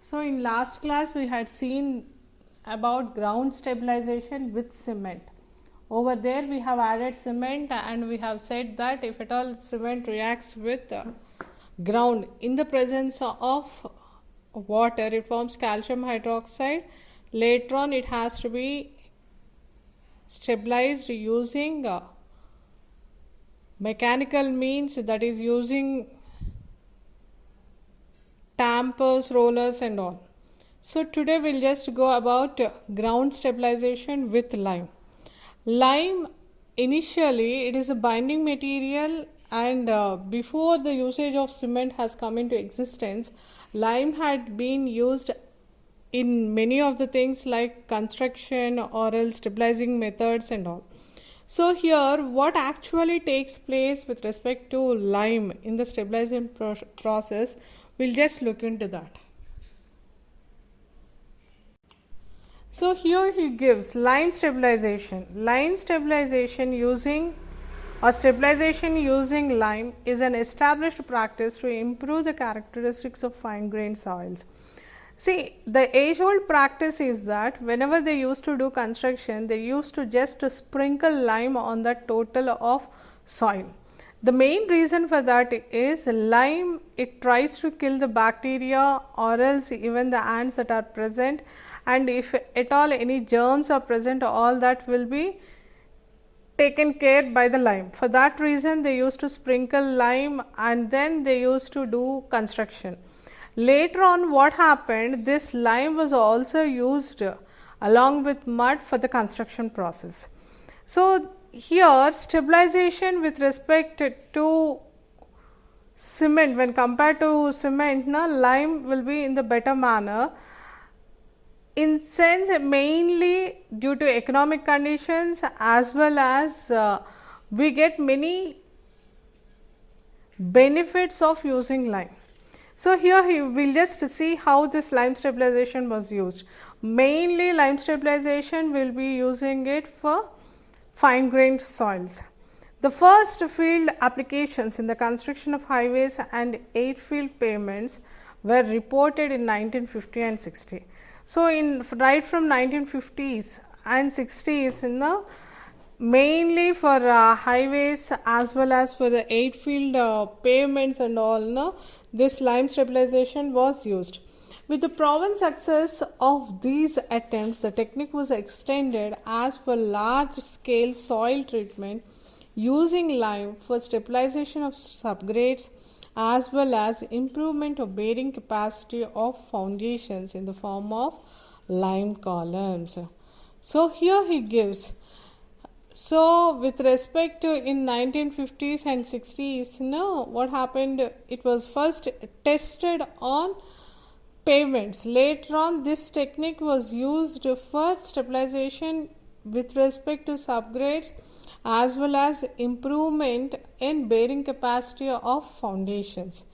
So in last class we had seen about ground stabilization with cement. Over there we have added cement and we have said that if at all cement reacts with ground in the presence of water, it forms calcium hydroxide. Later on it has to be stabilized using mechanical means, that is using tampers, rollers and all. So today we'll just go about ground stabilization with lime. Lime, initially it is a binding material, and before the usage of cement has come into existence, lime had been used in many of the things like construction or else stabilizing methods and all. So here what actually takes place with respect to lime in the stabilization process, we'll just look into that. So here he gives lime stabilization. Lime stabilization using or stabilization using lime is an established practice to improve the characteristics of fine grained soils. See, the age old practice is that whenever they used to do construction, they used to just sprinkle lime on the total of soil. The main reason for that is lime, it tries to kill the bacteria or else even the ants that are present, and if at all any germs are present, all that will be taken care by the lime. For that reason they used to sprinkle lime and then they used to do construction. Later on what happened, this lime was also used along with mud for the construction process. So here stabilization with respect to cement, when compared to cement, lime will be in the better manner, in sense mainly due to economic conditions, as well as we get many benefits of using lime. So here we will just see how this lime stabilization was used. Mainly lime stabilization will be using it for fine grained soils. The first field applications in the construction of highways and aid field pavements were reported in 1950 and 60. So in right from 1950s and 60s, in the mainly for highways as well as for the aid field pavements and all, this lime stabilization was used. With the proven success of these attempts, the technique was extended as per large scale soil treatment using lime for stabilization of subgrades as well as improvement of bearing capacity of foundations in the form of lime columns. So here he gives, so with respect to in 1950s and 60s, what happened, it was first tested on pavements. Later on this technique was used for stabilization with respect to subgrades as well as improvement in bearing capacity of foundations.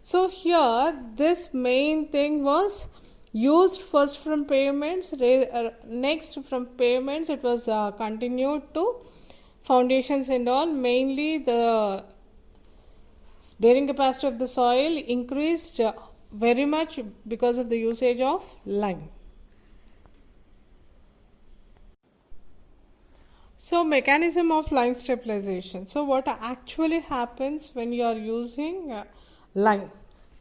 So here this main thing was used first from pavements, next from pavements it was continued to foundations and all. Mainly the bearing capacity of the soil increased very much because of the usage of lime. So mechanism of lime stabilization. So what actually happens when you are using lime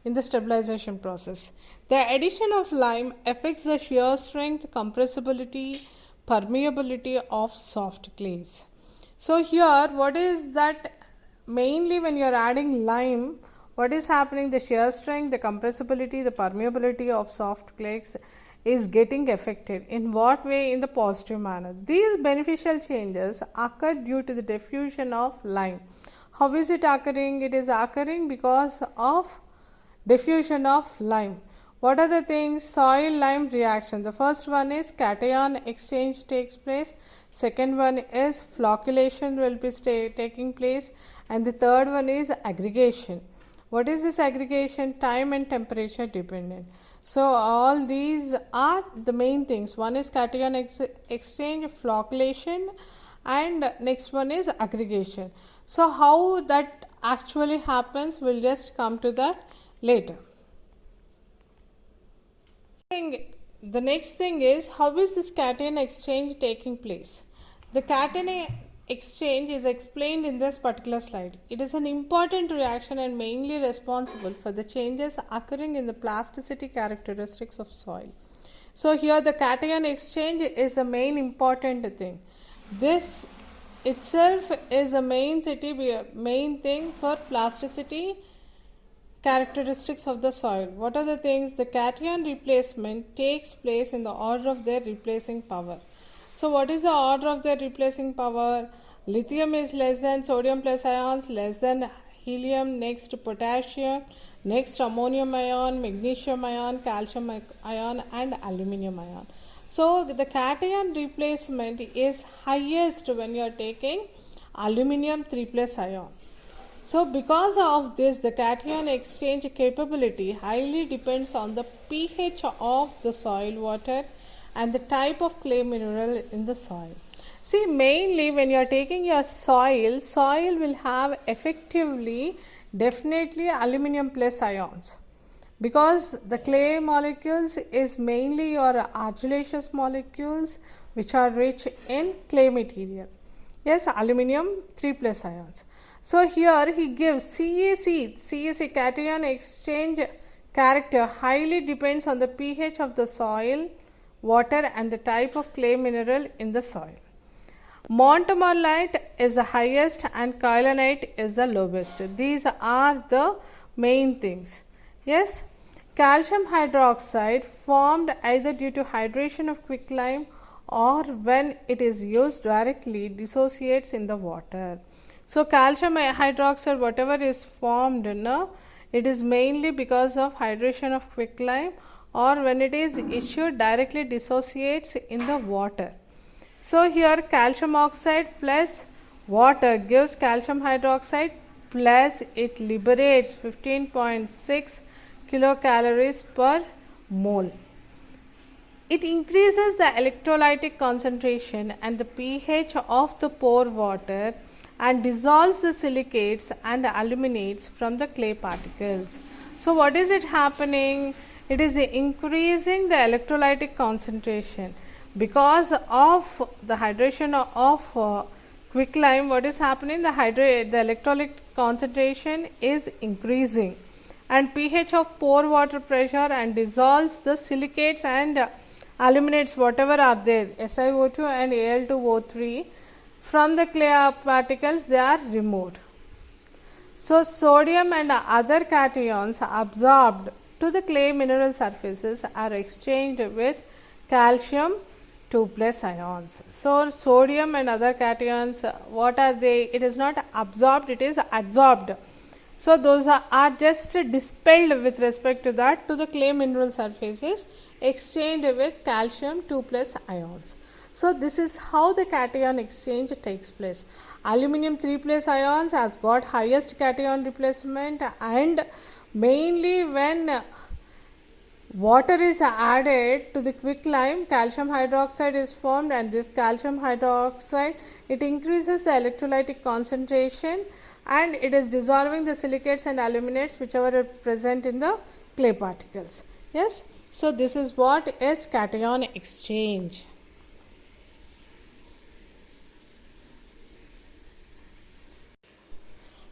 in the stabilization process? The addition of lime affects the shear strength, compressibility, permeability of soft clays. So here what is that, mainly when you are adding lime, what is happening, the shear strength, the compressibility, the permeability of soft clays is getting affected. In what way? In the positive manner. These beneficial changes occur due to the diffusion of lime. How is it occurring? It is occurring because of diffusion of lime. What are the things? Soil lime reaction. The first one is cation exchange takes place. Second one is flocculation will be taking place, and the third one is aggregation. What is this aggregation? Time and temperature dependent. So all these are the main things. One is cation exchange, flocculation, and next one is aggregation. So how that actually happens, we'll just come to that later. the next thing is, how is this cation exchange taking place? The cation exchange is explained in this particular slide. It is an important reaction and mainly responsible for the changes occurring in the plasticity characteristics of soil. So here the cation exchange is the main important thing. This itself is a main thing for plasticity characteristics of the soil. What are the things? The cation replacement takes place in the order of their replacing power. So what is the order of their replacing power? Lithium is less than sodium plus ions, less than helium, next potassium, next ammonium ion, magnesium ion, calcium ion and aluminium ion. So the cation replacement is highest when you are taking aluminium 3 plus ion. So because of this, the cation exchange capability highly depends on the pH of the soil water and the type of clay mineral in the soil. See, mainly when you are taking your soil will have effectively definitely aluminium plus ions, because the clay molecules is mainly your argillaceous molecules which are rich in clay material. Yes, aluminium 3 plus ions. So here he gives CAC cation exchange character highly depends on the pH of the soil, water and the type of clay mineral in the soil. Montmorillonite is the highest and kaolinite is the lowest. These are the main things. Yes, calcium hydroxide formed either due to hydration of quicklime or when it is used directly dissociates in the water. So calcium hydroxide whatever is formed, it is mainly because of hydration of quicklime, or when it is issued directly dissociates in the water. So here calcium oxide plus water gives calcium hydroxide, plus it liberates 15.6 kilocalories per mole. It increases the electrolytic concentration and the pH of the pore water and dissolves the silicates and aluminates from the clay particles. So what is it happening? It is increasing the electrolytic concentration. Because of the hydration of quicklime, what is happening? The electrolytic concentration is increasing and pH of pore water pressure and dissolves the silicates and aluminates whatever are there, SiO2 and Al2O3 from the clay particles, they are removed. So sodium and other cations absorbed to the clay mineral surfaces are exchanged with calcium 2 plus ions. So sodium and other cations, what are they? It is not absorbed, it is adsorbed. So those are just dispelled with respect to that to the clay mineral surfaces, exchanged with calcium 2 plus ions. So this is how the cation exchange takes place. Aluminium 3 plus ions has got highest cation replacement, and mainly when water is added to the quicklime, calcium hydroxide is formed, and this calcium hydroxide, it increases the electrolytic concentration and it is dissolving the silicates and aluminates whichever are present in the clay particles. Yes, so this is what is cation exchange.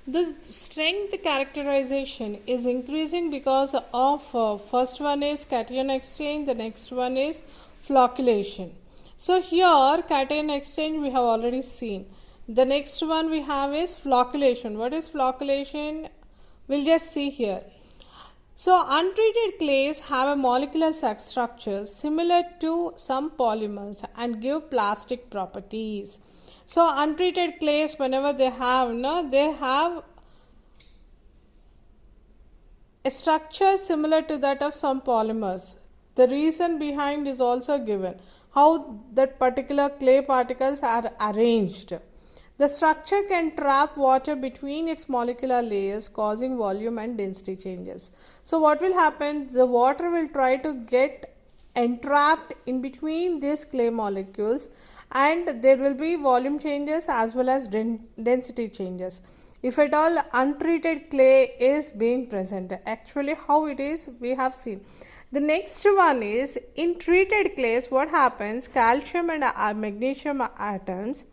The strength characterization is increasing because of first one is cation exchange, the next one is flocculation. So here cation exchange we have already seen. The next one we have is flocculation. What is flocculation? We'll just see here. So untreated clays have a molecular structure similar to some polymers and give plastic properties. So untreated clays, whenever they have a structure similar to that of some polymers. The reason behind is also given, how that particular clay particles are arranged. The structure can trap water between its molecular layers, causing volume and density changes. So what will happen? The water will try to get entrapped in between these clay molecules, and there will be volume changes as well as density changes. If at all untreated clay is being present, actually how it is we have seen. The next one is in treated clays, what happens? Calcium and magnesium atoms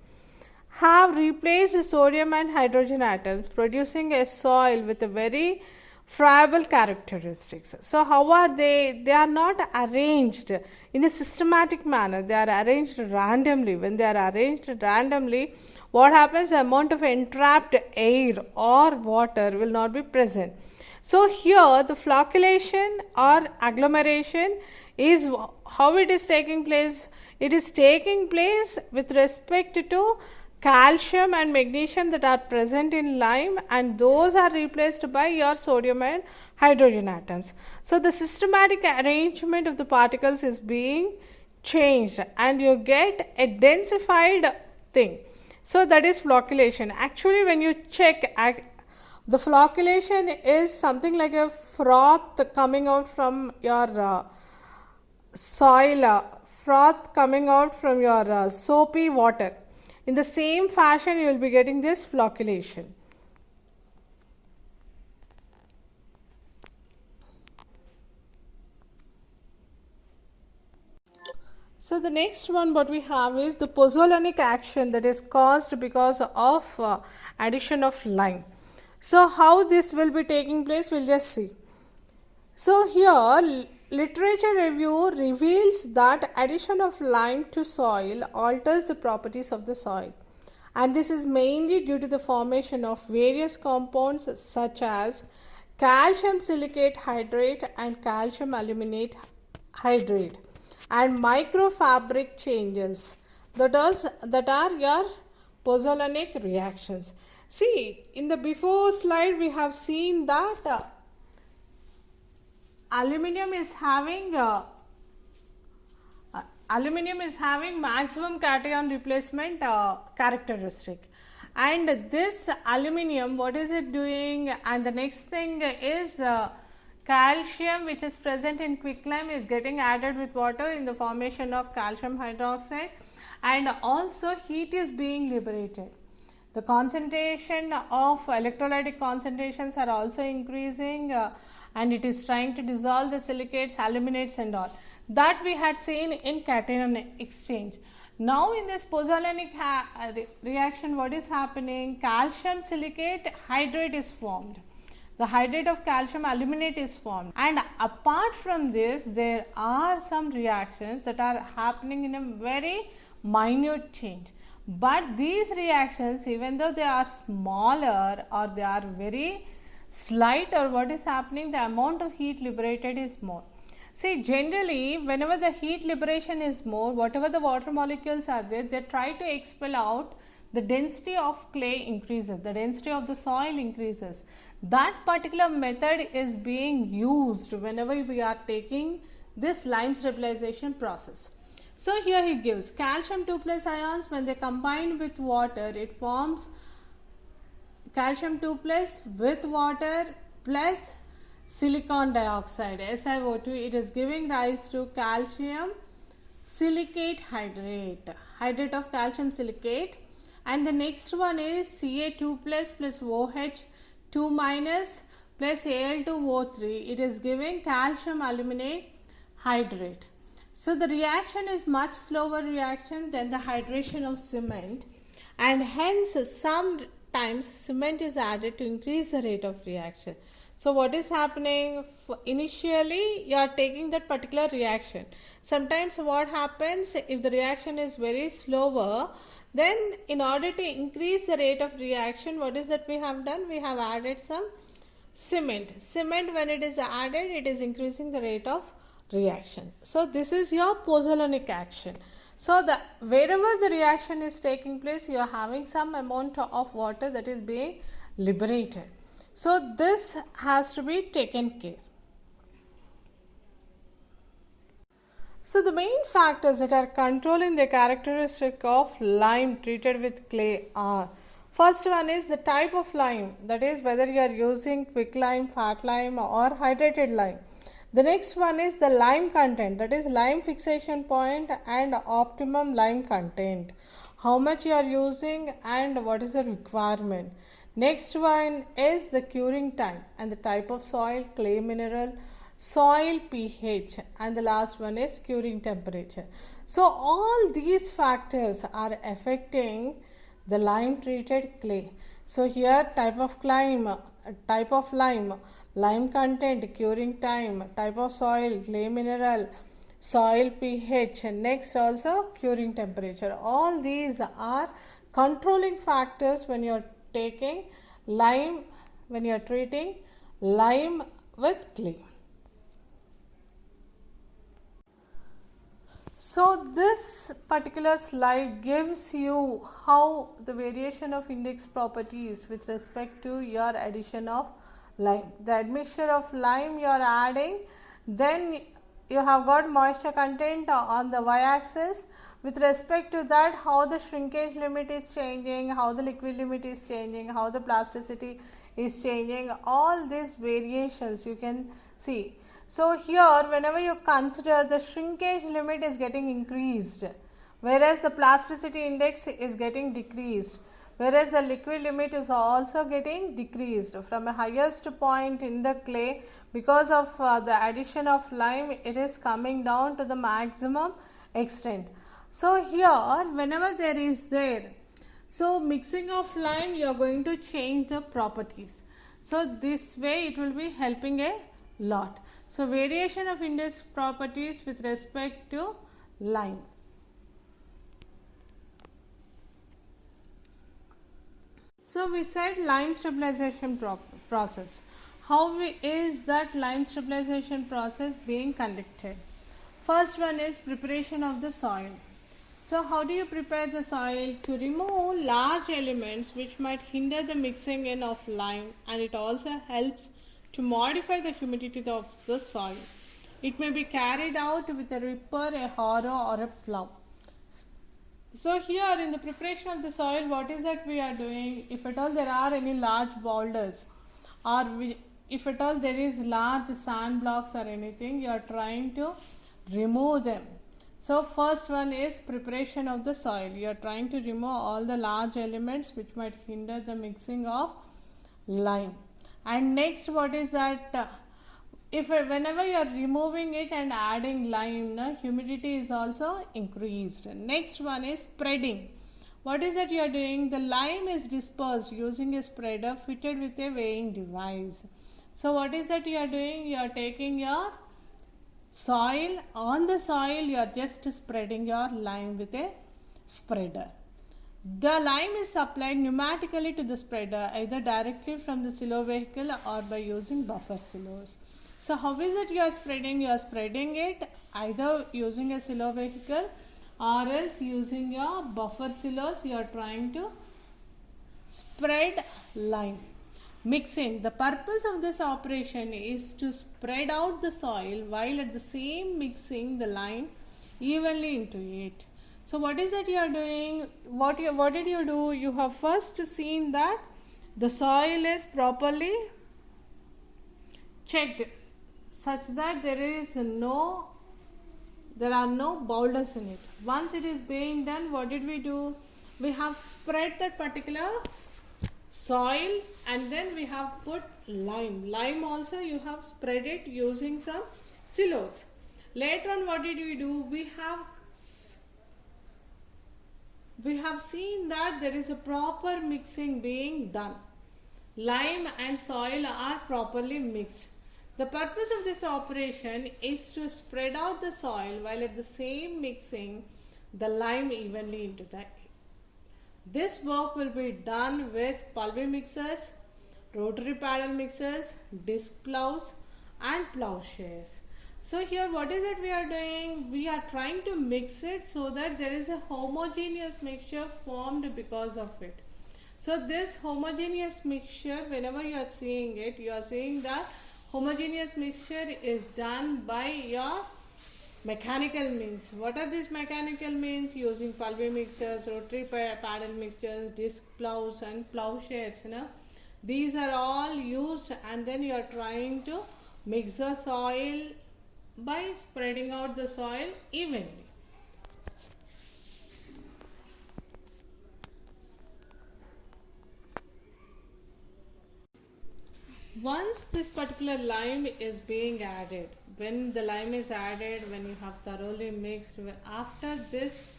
have replaced the sodium and hydrogen atoms, producing a soil with a very friable characteristics. So, how are they? They are not arranged in a systematic manner, they are arranged randomly. When they are arranged randomly, what happens? The amount of entrapped air or water will not be present. So, here the flocculation or agglomeration is how it is taking place. It is taking place with respect to calcium and magnesium that are present in lime, and those are replaced by your sodium and hydrogen atoms. So, the systematic arrangement of the particles is being changed and you get a densified thing. So, that is flocculation. Actually, when you check, the flocculation is something like a froth coming out from your soil, froth coming out from your soapy water. In the same fashion, you will be getting this flocculation. So, the next one what we have is the pozzolanic action that is caused because of addition of lime. So, how this will be taking place, we will just see. So, here literature review reveals that addition of lime to soil alters the properties of the soil, and this is mainly due to the formation of various compounds such as calcium silicate hydrate and calcium aluminate hydrate and microfabric changes that are your pozzolanic reactions. See, in the before slide we have seen that aluminum is having maximum cation replacement characteristic, and this aluminum, what is it doing? And the next thing is calcium, which is present in quicklime, is getting added with water in the formation of calcium hydroxide, and also heat is being liberated. The concentration of electrolytic concentrations are also increasing, and it is trying to dissolve the silicates, aluminates and all that we had seen in cation exchange. Now, in this pozzolanic reaction, what is happening? Calcium silicate hydrate is formed. The hydrate of calcium aluminate is formed, and apart from this, there are some reactions that are happening in a very minute change. But these reactions, even though they are smaller or they are very slight, or what is happening, the amount of heat liberated is more. See, generally whenever the heat liberation is more, whatever the water molecules are there, they try to expel out, the density of clay increases, the density of the soil increases. That particular method is being used whenever we are taking this lime stabilization process. So, here he gives calcium 2 plus ions, when they combine with water, it forms calcium 2 plus with water plus silicon dioxide, SiO2. It is giving rise to calcium silicate hydrate, hydrate of calcium silicate. And the next one is Ca2 plus OH 2 minus plus Al2O3. It is giving calcium aluminate hydrate. So, the reaction is much slower reaction than the hydration of cement, and hence sometimes cement is added to increase the rate of reaction. So, what is happening? Initially you are taking that particular reaction. Sometimes what happens, if the reaction is very slower, then in order to increase the rate of reaction, what is that we have done? We have added some cement. Cement, when it is added, it is increasing the rate of reaction. So, this is your pozzolanic action. So, wherever the reaction is taking place, you are having some amount of water that is being liberated. So, this has to be taken care. So, the main factors that are controlling the characteristic of lime treated with clay are, first one is the type of lime, that is whether you are using quicklime, fat lime or hydrated lime. The next one is the lime content, that is lime fixation point and optimum lime content, how much you are using and what is the requirement. Next one is the curing time and the type of soil, clay mineral, soil pH, and the last one is curing temperature. So all these factors are affecting the lime treated clay. So here type of lime, lime content, curing time, type of soil, clay mineral, soil pH, and next also curing temperature. All these are controlling factors when you are taking lime, when you are treating lime with clay. So this particular slide gives you how the variation of index properties with respect to your addition of lime. The admixture of lime you are adding, then you have got moisture content on the y-axis. With respect to that, how the shrinkage limit is changing, how the liquid limit is changing, how the plasticity is changing, all these variations you can see. So here whenever you consider, the shrinkage limit is getting increased, whereas the plasticity index is getting decreased, whereas the liquid limit is also getting decreased from a highest point in the clay. Because of the addition of lime, it is coming down to the maximum extent. So here whenever there is so mixing of lime, you are going to change the properties. So this way it will be helping a lot. So variation of index properties with respect to lime. So we said lime stabilization process. How is that lime stabilization process being conducted? First one is preparation of the soil. So how do you prepare the soil? To remove large elements which might hinder the mixing in of lime, and it also helps to modify the humidity of the soil. It may be carried out with a ripper, a harrow or a plough. So here in the preparation of the soil, what is that we are doing? If at all there are any large boulders, or if at all there is large sand blocks or anything, you are trying to remove them. So first one is preparation of the soil. You are trying to remove all the large elements which might hinder the mixing of lime. And next, what is that? Whenever you are removing it and adding lime, humidity is also increased. Next one is spreading. What is that you are doing? The lime is dispersed using a spreader fitted with a weighing device. So what is that you are doing? You are taking your soil, on the soil you are just spreading your lime with a spreader. The lime is supplied pneumatically to the spreader, either directly from the silo vehicle or by using buffer silos. So how is it you are spreading? You are spreading it either using a silo vehicle or else using your buffer silos. You are trying to spread lime. Mixing. The purpose of this operation is to spread out the soil while at the same mixing the lime evenly into it. So what is it you are doing? What did you do? You have first seen that the soil is properly checked such that there are no boulders in it. Once it is being done, what did we do? We have spread that particular soil and then we have put lime. Lime also you have spread it using some silos. Later on, what did we do? We have seen that there is a proper mixing being done. Lime and soil are properly mixed. The purpose of this operation is to spread out the soil while at the same mixing the lime evenly into the. This work will be done with pulvey mixers, rotary paddle mixers, disc plows and plowshares. So here what is it we are doing? We are trying to mix it so that there is a homogeneous mixture formed because of it. So this homogeneous mixture, whenever you are seeing it, you are seeing that homogeneous mixture is done by your mechanical means. What are these mechanical means? Using pulvey mixers, rotary paddle mixtures, disc plows and plowshares. These are all used, and then you are trying to mix the soil by spreading out the soil evenly. once this particular lime is being added, when the lime is added, when you have thoroughly mixed, after this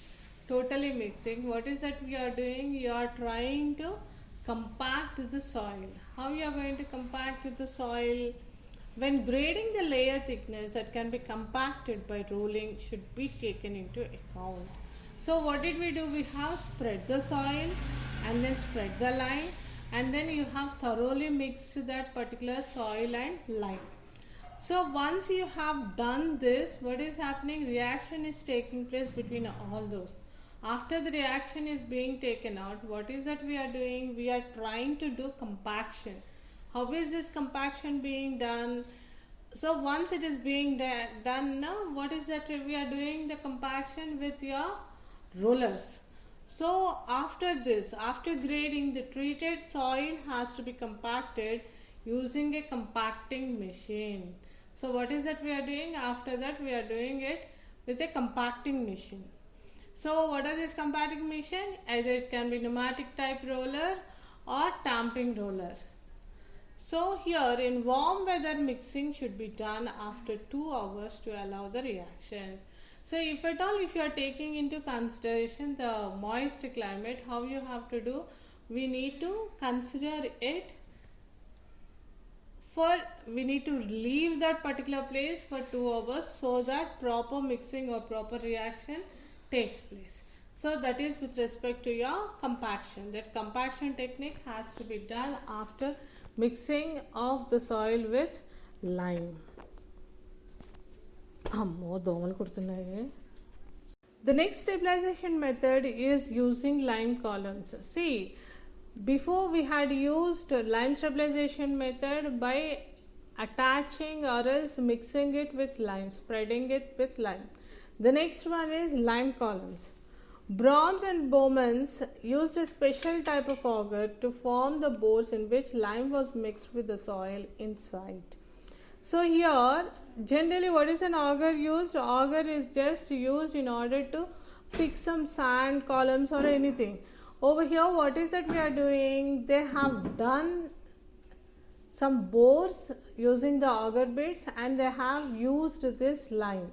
totally mixing, what is that we are doing? You are trying to compact the soil. How you are going to compact the soil? When grading the layer thickness, that can be compacted by rolling should be taken into account. So what did we do? We have spread the soil and then spread the lime, and then you have thoroughly mixed that particular soil and lime. So once you have done this, what is happening? Reaction is taking place between all those. After the reaction is being taken out, what is that we are doing? We are trying to do compaction. How is this compaction being done? So once it is being done now, what is that we are doing? The compaction with your rollers. So after this, after grading, the treated soil has to be compacted using a compacting machine. So what is that we are doing? After that, we are doing it with a compacting machine. So what are this compacting machine? Either it can be pneumatic type roller or tamping roller. So here in warm weather, mixing should be done after 2 hours to allow the reactions. So if at all, if you are taking into consideration the moist climate, how you have to do? We need to consider it we need to leave that particular place for 2 hours so that proper mixing or proper reaction takes place. So that is with respect to your compaction. That compaction technique has to be done after mixing of the soil with lime. The next stabilization method is using lime columns. See, before we had used lime stabilization method by attaching or else mixing it with lime, spreading it with lime. The next one is lime columns. Brauns and Bowmans used a special type of auger to form the bores in which lime was mixed with the soil inside. So here, generally what is an auger used? Auger is just used in order to fix some sand columns or anything. Over here, what is that we are doing? They have done some bores using the auger bits and they have used this lime.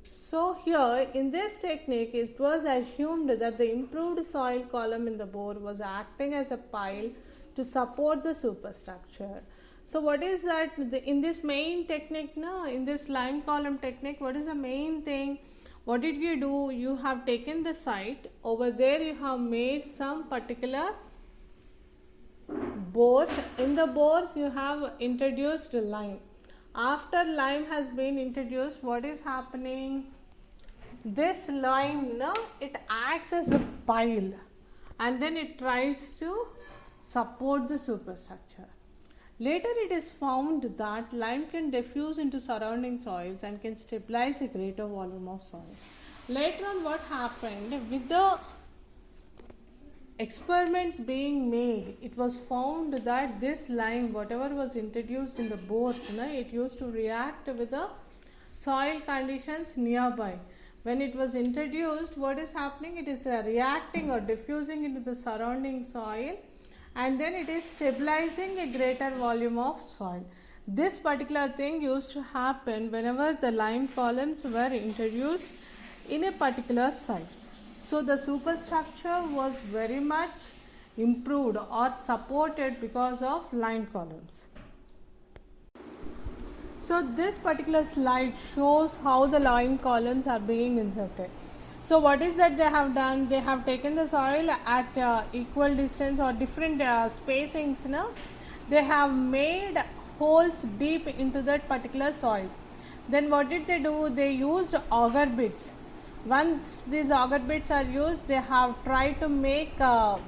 So here in this technique, it was assumed that the improved soil column in the bore was acting as a pile to support the superstructure. So what is that in this main technique now, in this lime column technique, what is the main thing? What did you do? You have taken the site, over there you have made some particular bores. In the bores you have introduced lime. After lime has been introduced, what is happening? This lime, no, it acts as a pile and then it tries to support the superstructure. Later it is found that lime can diffuse into surrounding soils and can stabilize a greater volume of soil. Later on, what happened with the experiments being made, it was found that this lime, whatever was introduced in the bores, it used to react with the soil conditions nearby. When it was introduced, what is happening? It is reacting or diffusing into the surrounding soil and then it is stabilizing a greater volume of soil. This particular thing used to happen whenever the lime columns were introduced in a particular site. So the superstructure was very much improved or supported because of lime columns. So this particular slide shows how the lime columns are being inserted. So what is that they have done? They have taken the soil at equal distance or different spacings. They have made holes deep into that particular soil. Then what did they do? They used auger bits. Once these auger bits are used, they have tried to make a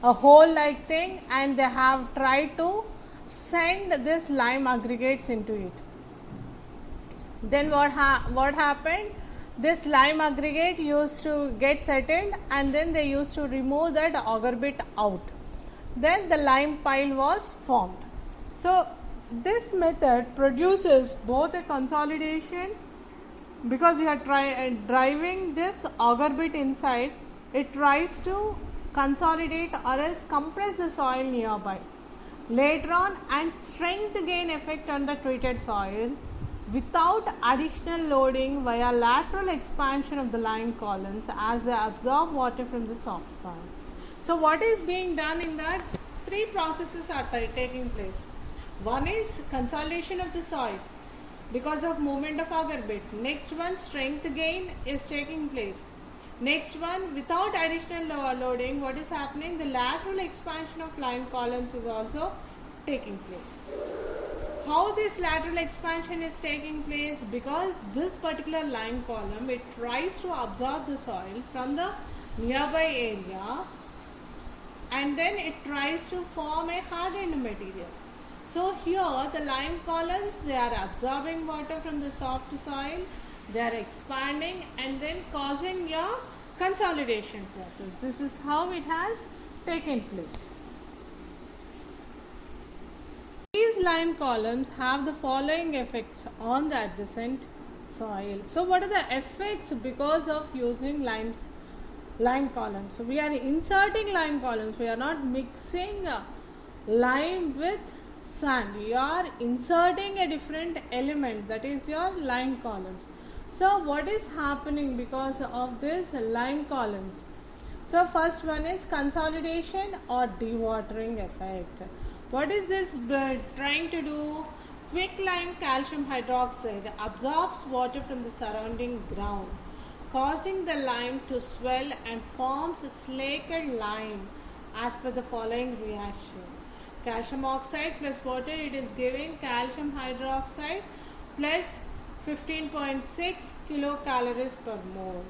hole like thing and they have tried to send this lime aggregates into it. Then what happened? This lime aggregate used to get settled and then they used to remove that auger bit out. Then the lime pile was formed. So this method produces both a consolidation, because you are driving this auger bit inside, it tries to consolidate or else compress the soil nearby. later on, and strength gain effect on the treated soil without additional loading via lateral expansion of the lime columns as they absorb water from the soft soil. So what is being done in that? Three processes are taking place. One is consolidation of the soil because of movement of auger bit. Next one, strength gain is taking place. Next one, without additional loading, what is happening? The lateral expansion of lime columns is also taking place. How this lateral expansion is taking place? Because this particular lime column, it tries to absorb the soil from the nearby area, and then it tries to form a hardened material. So here the lime columns, they are absorbing water from the soft soil, they are expanding and then causing your consolidation process. This is how it has taken place. These lime columns have the following effects on the adjacent soil. So what are the effects because of using lime columns? So we are inserting lime columns, we are not mixing lime with sand. You are inserting a different element, that is your lime columns. So what is happening because of this lime columns? So first one is consolidation or dewatering effect. What is this trying to do? Quicklime calcium hydroxide absorbs water from the surrounding ground, causing the lime to swell and forms slaked lime as per the following reaction. Calcium oxide plus water, it is giving calcium hydroxide plus 15.6 kilocalories per mole.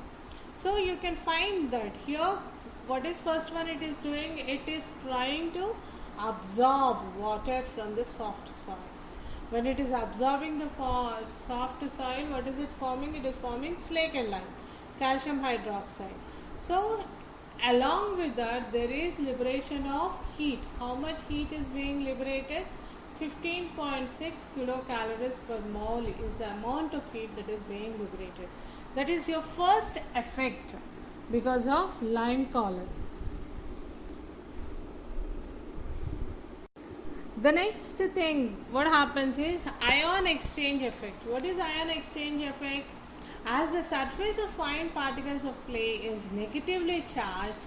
So you can find that here, what is first one it is doing? It is trying to absorb water from the soft soil. When it is absorbing the soft soil, what is it forming? It is forming slaked lime, calcium hydroxide. So along with that, there is liberation of heat. How much heat is being liberated? 15.6 kilocalories per mole is the amount of heat that is being liberated. That is your first effect because of lime column. The next thing, what happens is ion exchange effect. What is ion exchange effect? As the surface of fine particles of clay is negatively charged,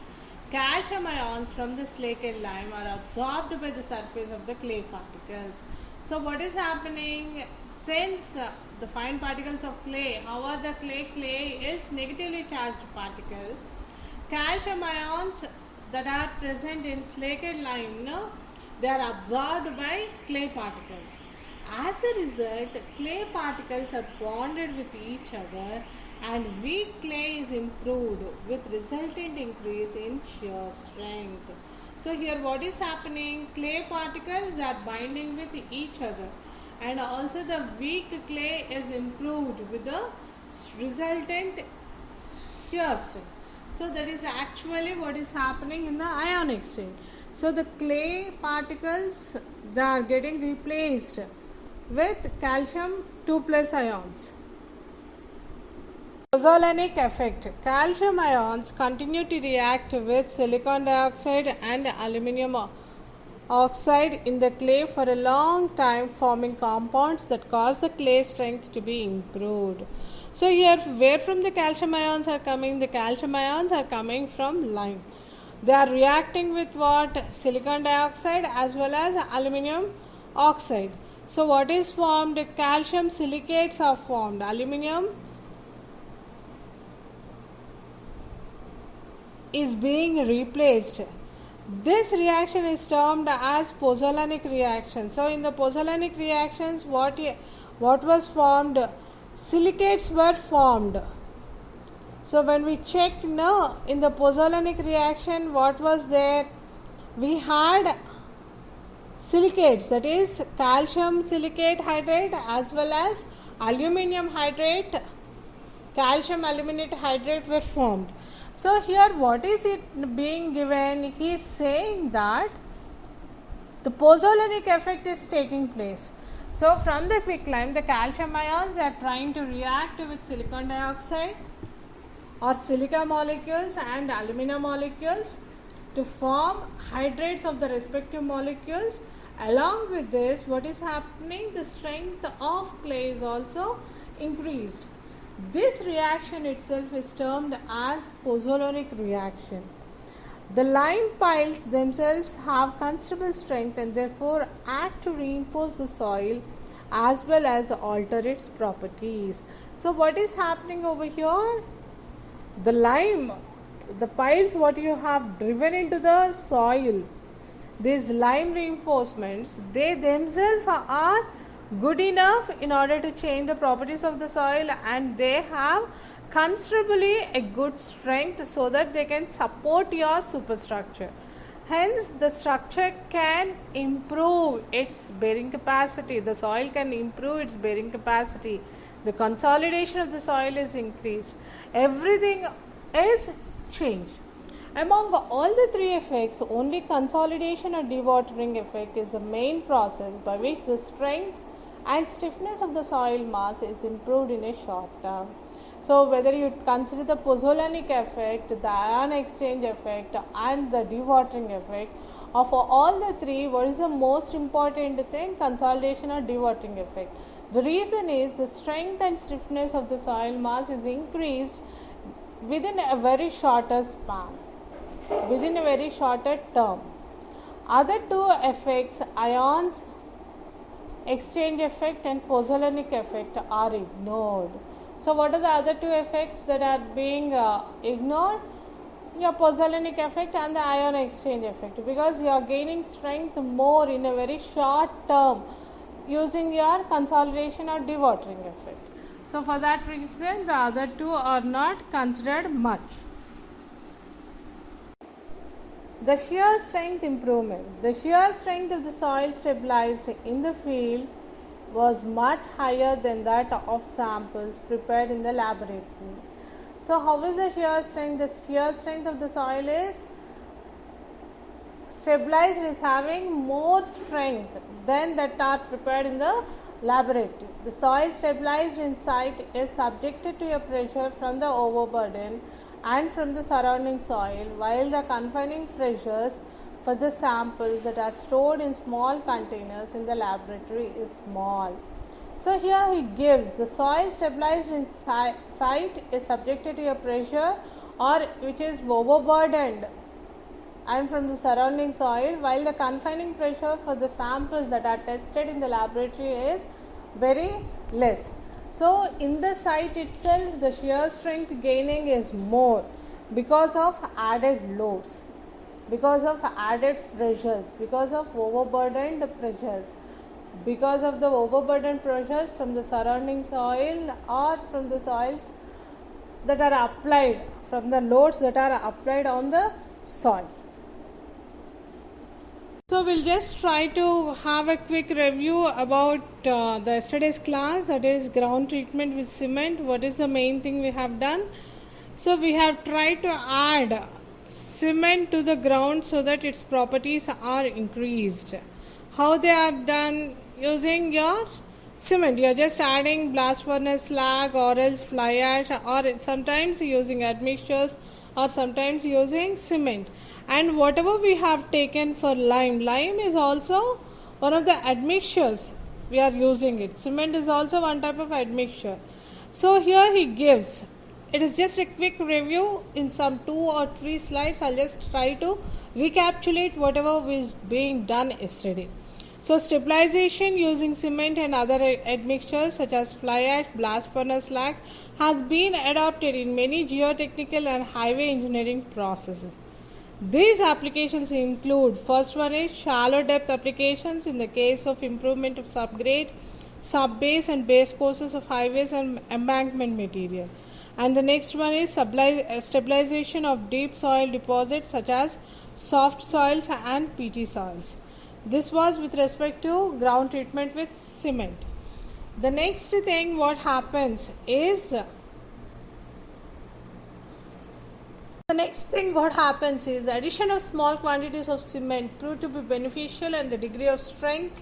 calcium ions from the slaked lime are absorbed by the surface of the clay particles. So what is happening? Since the fine particles of clay, how are the clay? Clay is negatively charged particle. Calcium ions that are present in slaked lime, they are absorbed by clay particles. As a result, clay particles are bonded with each other and weak clay is improved with resultant increase in shear strength. So here what is happening? Clay particles are binding with each other and also the weak clay is improved with the resultant shear strength. So that is actually what is happening in the ion exchange. So the clay particles, they are getting replaced with calcium 2+ ions. Pozzolanic effect. Calcium ions continue to react with silicon dioxide and aluminum oxide in the clay for a long time, forming compounds that cause the clay strength to be improved. So here, where from the calcium ions are coming? The calcium ions are coming from lime. They are reacting with what? Silicon dioxide as well as aluminum oxide. So what is formed? Calcium silicates are formed. Aluminum is being replaced. This reaction is termed as pozzolanic reaction. So in the pozzolanic reactions, what was formed? Silicates were formed. So when we check now in the pozzolanic reaction, what was there? We had silicates, that is calcium silicate hydrate as well as aluminum hydrate, calcium aluminate hydrate were formed. So here what is it being given? He is saying that the pozzolanic effect is taking place. So from the quicklime, the calcium ions are trying to react with silicon dioxide or silica molecules and alumina molecules to form hydrates of the respective molecules, Along with this, what is happening? The strength of clay is also increased. This reaction itself is termed as pozzolanic reaction. The lime piles themselves have considerable strength and therefore act to reinforce the soil as well as alter its properties. So what is happening over here? The lime, the piles what you have driven into the soil, these lime reinforcements, they themselves are good enough in order to change the properties of the soil, and they have considerably a good strength so that they can support your superstructure. Hence, the structure can improve its bearing capacity, the soil can improve its bearing capacity, the consolidation of the soil is increased, everything is changed. Among all the three effects, only consolidation or dewatering effect is the main process by which the strength and stiffness of the soil mass is improved in a short term. So, whether you consider the pozzolanic effect, the ion exchange effect, and the dewatering effect, of all the three, what is the most important thing? Consolidation or dewatering effect. The reason is the strength and stiffness of the soil mass is increased within a very shorter span, within a very shorter term. Other two effects, ions exchange effect and pozzolanic effect, are ignored. So what are the other two effects that are being ignored? Your pozzolanic effect and the ion exchange effect, because you are gaining strength more in a very short term using your consolidation or dewatering effect. So for that reason, the other two are not considered much. The shear strength improvement. The shear strength of the soil stabilized in the field was much higher than that of samples prepared in the laboratory. So how is the shear strength? The shear strength of the soil is stabilized, is having more strength than that are prepared in the laboratory. The soil stabilized in site is subjected to a pressure from the overburden and from the surrounding soil, while the confining pressures for the samples that are stored in small containers in the laboratory is small. So here he gives the soil stabilized in site is subjected to a pressure or which is overburdened and from the surrounding soil, while the confining pressure for the samples that are tested in the laboratory is very less. So in the site itself, the shear strength gaining is more because of added loads, because of added pressures, because of overburdened pressures, because of the overburdened pressures from the surrounding soil or from the soils that are applied, from the loads that are applied on the soil. So we'll just try to have a quick review about the yesterday's class, that is ground treatment with cement. What is the main thing we have done? So we have tried to add cement to the ground so that its properties are increased. How they are done? Using your cement. You are just adding blast furnace slag or else fly ash, or sometimes using admixtures or sometimes using cement. And whatever we have taken for lime is also one of the admixtures we are using it. Cement is also one type of admixture. So here he gives, it is just a quick review in some 2 or 3 slides. I'll just try to recapitulate whatever was being done yesterday. So stabilization using cement and other admixtures such as fly ash, blast furnace slag has been adopted in many geotechnical and highway engineering processes. These applications include, first one is shallow depth applications in the case of improvement of subgrade, subbase and base courses of highways and embankment material. And the next one is stabilization of deep soil deposits such as soft soils and peaty soils. This was with respect to ground treatment with cement. The next thing what happens is, addition of small quantities of cement proved to be beneficial, and the degree of strength,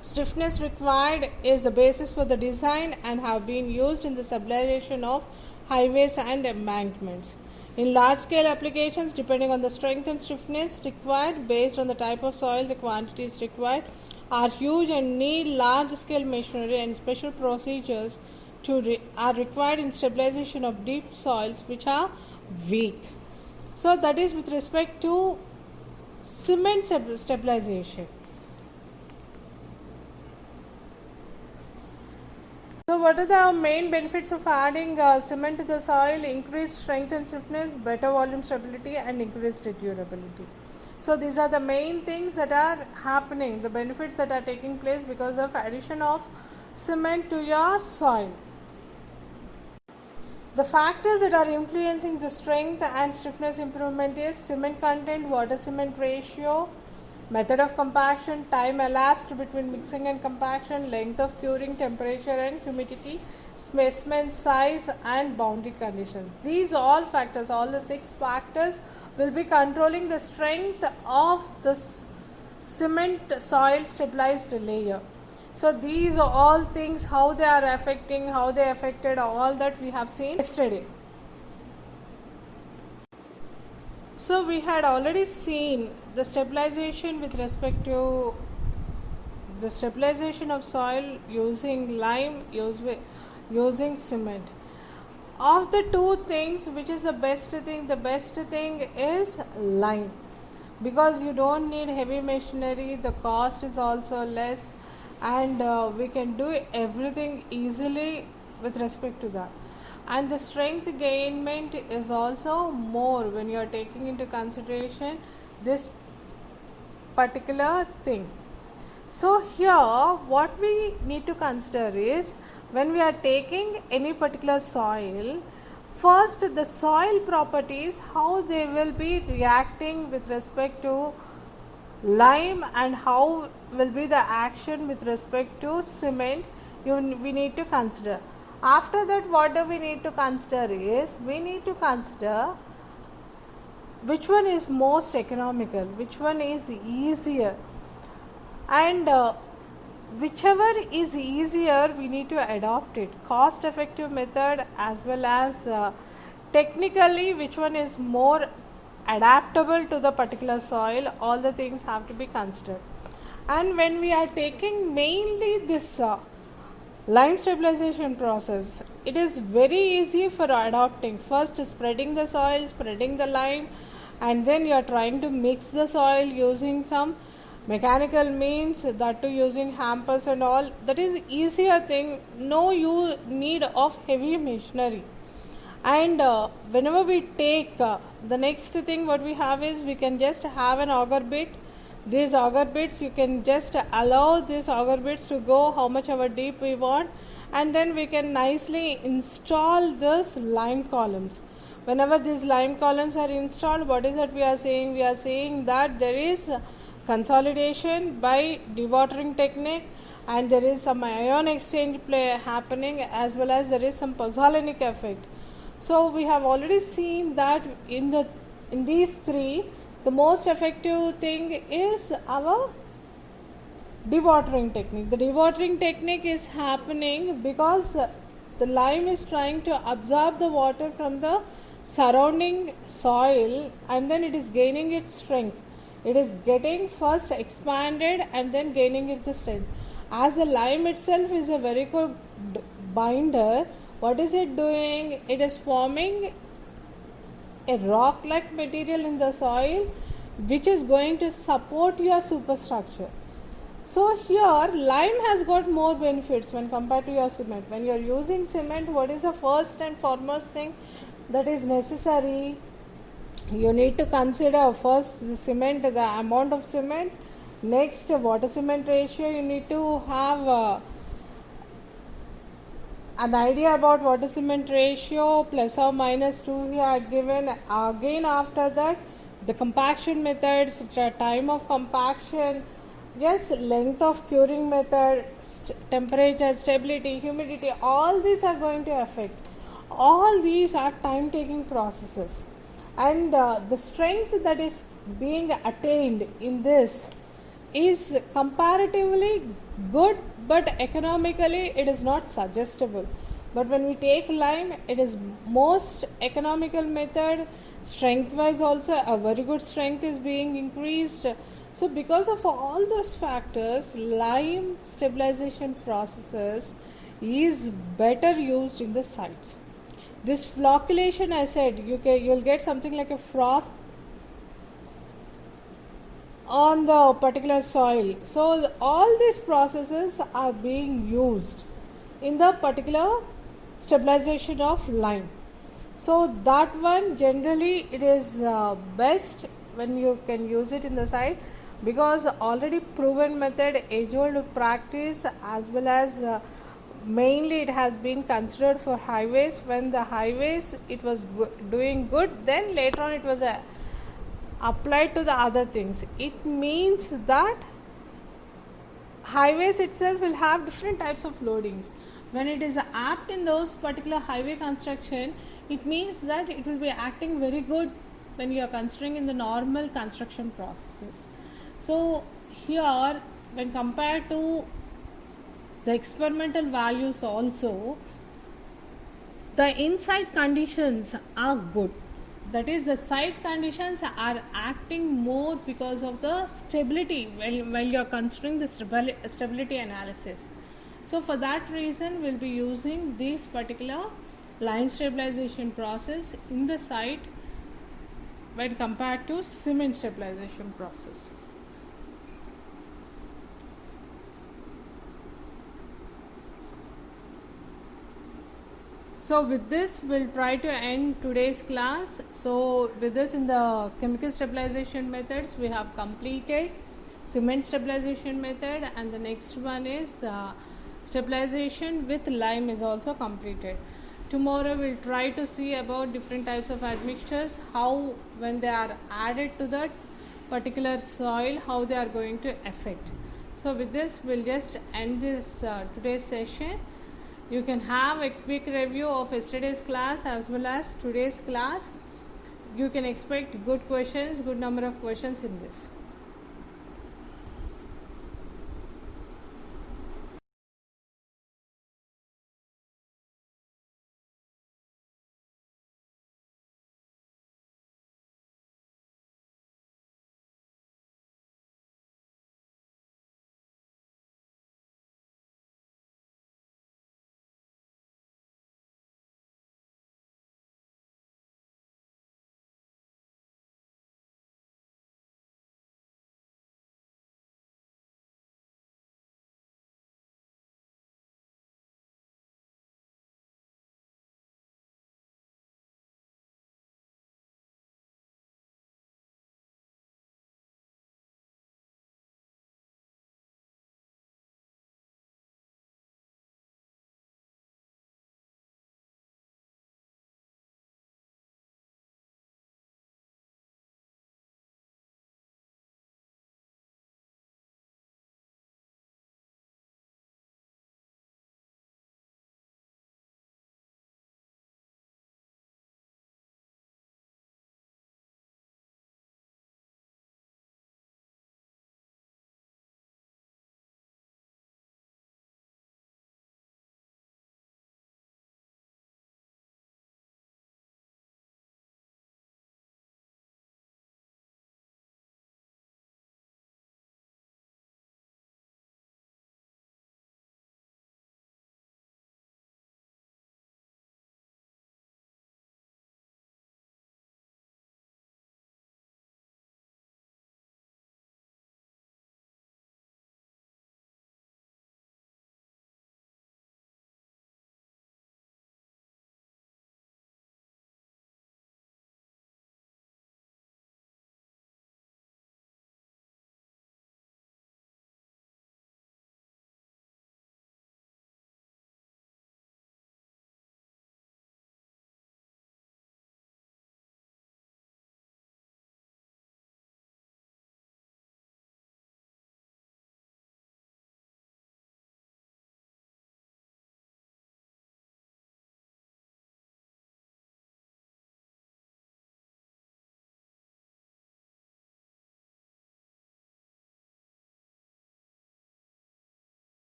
stiffness required is the basis for the design and have been used in the stabilization of highways and embankments. In large scale applications, depending on the strength and stiffness required based on the type of soil, the quantities required are huge and need large scale machinery and special procedures are required in stabilization of deep soils which are weak. So that is with respect to cement stabilization. So what are the main benefits of adding cement to the soil? Increased strength and stiffness, better volume stability, and increased durability. So these are the main things that are happening, the benefits that are taking place because of addition of cement to your soil. The factors that are influencing the strength and stiffness improvement is cement content, water cement ratio, method of compaction, time elapsed between mixing and compaction, length of curing, temperature and humidity, specimen size and boundary conditions. These all factors, all the 6 factors will be controlling the strength of this cement soil stabilized layer. So these are all things, how they are affecting, how they affected, all that we have seen yesterday. So we had already seen the stabilization with respect to the stabilization of soil using lime, using cement. Of the two things, which is the best thing? The best thing is lime, because you don't need heavy machinery, the cost is also less, and we can do everything easily with respect to that. And the strength gainment is also more when you are taking into consideration this particular thing. So here what we need to consider is, when we are taking any particular soil, first the soil properties, how they will be reacting with respect to lime and how will be the action with respect to cement, we need to consider. After that, what do we need to consider is, we need to consider which one is most economical, which one is easier, and whichever is easier we need to adopt it. Cost effective method as well as technically which one is more adaptable to the particular soil, all the things have to be considered. And when we are taking mainly this lime stabilization process, it is very easy for adopting. First spreading the soil, spreading the lime, and then you are trying to mix the soil using some mechanical means, that too using hampers and all. That is easier thing, no you need of heavy machinery. And whenever we take the next thing what we have is, we can just have an auger bit. These auger bits, you can just allow these auger bits to go how much ever deep we want, and then we can nicely install this lime columns. Whenever these lime columns are installed, what is that we are saying? We are saying that there is consolidation by dewatering technique, and there is some ion exchange play happening, as well as there is some pozzolanic effect. So we have already seen that in these three, the most effective thing is our dewatering technique. The dewatering technique is happening because the lime is trying to absorb the water from the surrounding soil, and then it is gaining its strength. It is getting first expanded and then gaining its strength. As the lime itself is a very good binder, what is it doing? It is forming a rock like material in the soil which is going to support your superstructure. So here lime has got more benefits when compared to your cement. When you are using cement, what is the first and foremost thing that is necessary? You need to consider first the cement, the amount of cement. Next, water cement ratio. You need to have an idea about water cement ratio, plus or minus 2 we had given. Again after that, the compaction methods, time of compaction, yes, length of curing method, temperature, stability, humidity, all these are going to affect. All these are time taking processes, and the strength that is being attained in this is comparatively good, but economically it is not suggestible. But when we take lime, it is most economical method. Strength wise also a very good strength is being increased. So because of all those factors, lime stabilization processes is better used in the sites. This flocculation, I said, you'll get something like a froth on the particular soil. So all these processes are being used in the particular stabilization of lime. So that one generally it is best when you can use it in the site, because already proven method, age old practice, as well as mainly it has been considered for highways. When the highways it was doing good, then later on it was applied to the other things. It means that highways itself will have different types of loadings. When it is apt in those particular highway construction, it means that it will be acting very good when you are considering in the normal construction processes. So here, when compared to the experimental values also, the inside conditions are good. That is, the site conditions are acting more because of the stability while you are considering the stability analysis. So for that reason, we'll be using this particular lime stabilization process in the site when compared to cement stabilization process. So with this, we'll try to end today's class. So with this, in the chemical stabilization methods, we have completed cement stabilization method, and the next one is stabilization with lime is also completed. Tomorrow we'll try to see about different types of admixtures, how when they are added to that particular soil, how they are going to affect. So with this, we'll just end this today's session. You can have a quick review of yesterday's class as well as today's class. You can expect good questions, good number of questions in this.